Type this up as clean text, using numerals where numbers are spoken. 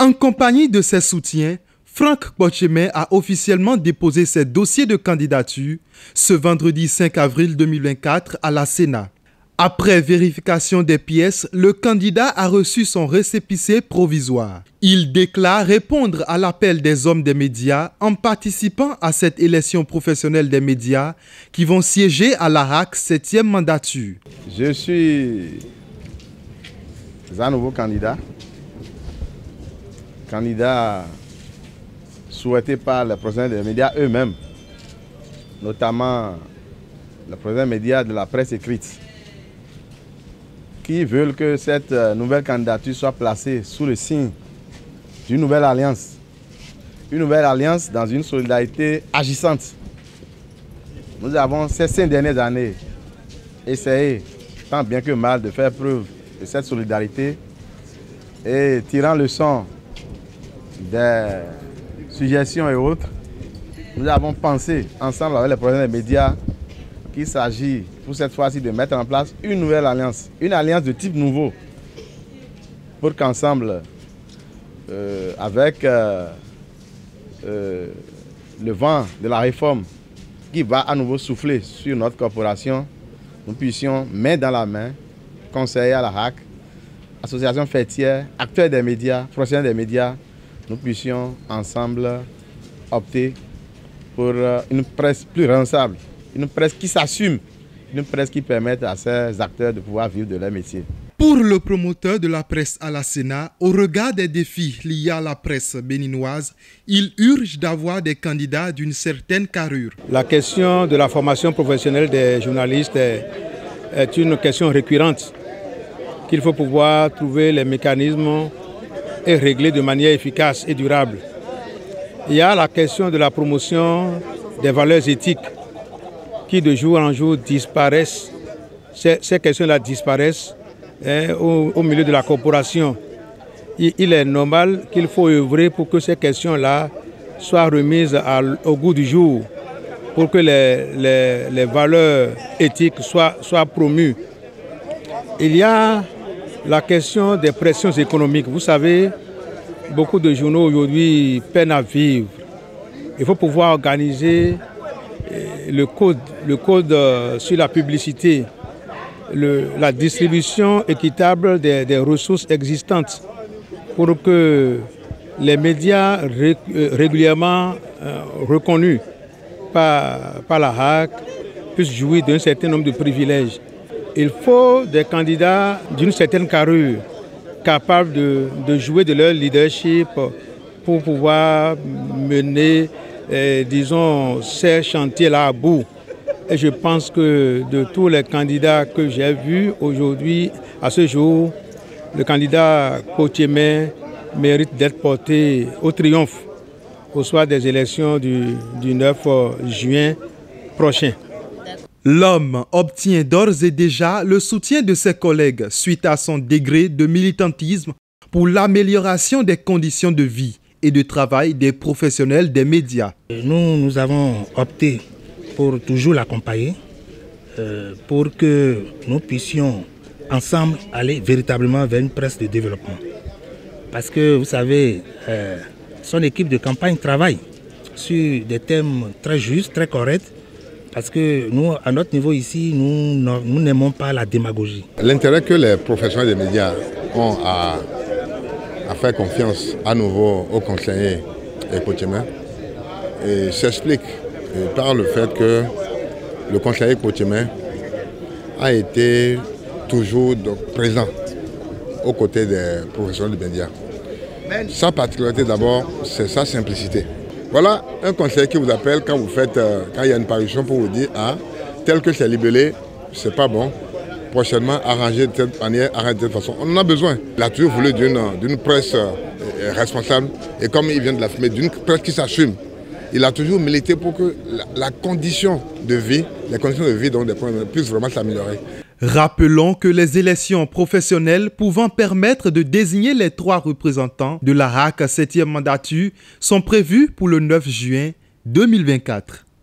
En compagnie de ses soutiens, Franck Kpotcheme a officiellement déposé ses dossiers de candidature ce vendredi 5 avril 2024 à la Sénat. Après vérification des pièces, le candidat a reçu son récépissé provisoire. Il déclare répondre à l'appel des hommes des médias en participant à cette élection professionnelle des médias qui vont siéger à l'ARAC 7e mandature. Je suis un nouveau candidat souhaité par les professionnels des médias eux-mêmes, notamment les professionnels des médias de la presse écrite, qui veulent que cette nouvelle candidature soit placée sous le signe d'une nouvelle alliance. Une nouvelle alliance dans une solidarité agissante. Nous avons ces 5 dernières années essayé, tant bien que mal, de faire preuve de cette solidarité et tirant leçon des suggestions et autres, nous avons pensé ensemble avec les professionnels des médias qu'il s'agit pour cette fois-ci de mettre en place une nouvelle alliance, une alliance de type nouveau, pour qu'ensemble, avec le vent de la réforme qui va à nouveau souffler sur notre corporation, nous puissions, main dans la main, conseiller à la RAC, association fêtière, acteurs des médias, professionnels des médias, nous puissions ensemble opter pour une presse plus responsable, une presse qui s'assume, une presse qui permette à ces acteurs de pouvoir vivre de leur métier. Pour le promoteur de la presse à la Sénat, au regard des défis liés à la presse béninoise, il urge d'avoir des candidats d'une certaine carrure. La question de la formation professionnelle des journalistes est une question récurrente qu'il faut pouvoir trouver les mécanismes et régler de manière efficace et durable. Il y a la question de la promotion des valeurs éthiques qui de jour en jour disparaissent. Ces questions-là disparaissent au milieu de la corporation. Il est normal qu'il faut œuvrer pour que ces questions-là soient remises au goût du jour, pour que les valeurs éthiques soient promues. Il y a la question des pressions économiques. Vous savez, beaucoup de journaux aujourd'hui peinent à vivre. Il faut pouvoir organiser le code sur la publicité, la distribution équitable des ressources existantes pour que les médias régulièrement reconnus par la RAC puissent jouir d'un certain nombre de privilèges. Il faut des candidats d'une certaine carrure, capables de jouer de leur leadership pour pouvoir mener, disons, ces chantiers-là à bout. Et je pense que de tous les candidats que j'ai vus aujourd'hui, à ce jour, le candidat Kpotcheme mérite d'être porté au triomphe au soir des élections du 9 juin prochain. L'homme obtient d'ores et déjà le soutien de ses collègues suite à son degré de militantisme pour l'amélioration des conditions de vie et de travail des professionnels des médias. Nous avons opté pour toujours l'accompagner, pour que nous puissions ensemble aller véritablement vers une presse de développement. Parce que vous savez, son équipe de campagne travaille sur des thèmes très justes, très corrects, parce que nous, à notre niveau ici, nous n'aimons pas la démagogie. L'intérêt que les professionnels des médias ont à faire confiance à nouveau au conseiller Kpotcheme s'explique par le fait que le conseiller Kpotcheme a été toujours présent aux côtés des professionnels des médias. Sa particularité d'abord, c'est sa simplicité. Voilà un conseiller qui vous appelle quand il y a une parution pour vous dire tel que c'est libellé, c'est pas bon. Prochainement, arranger de cette manière, arranger de cette façon. On en a besoin. Il a toujours voulu d'une presse responsable et comme il vient de l'affirmer, d'une presse qui s'assume. Il a toujours milité pour que la condition de vie, les conditions de vie donc, puissent vraiment s'améliorer. Rappelons que les élections professionnelles pouvant permettre de désigner les 3 représentants de la RAC 7e mandature sont prévues pour le 9 juin 2024.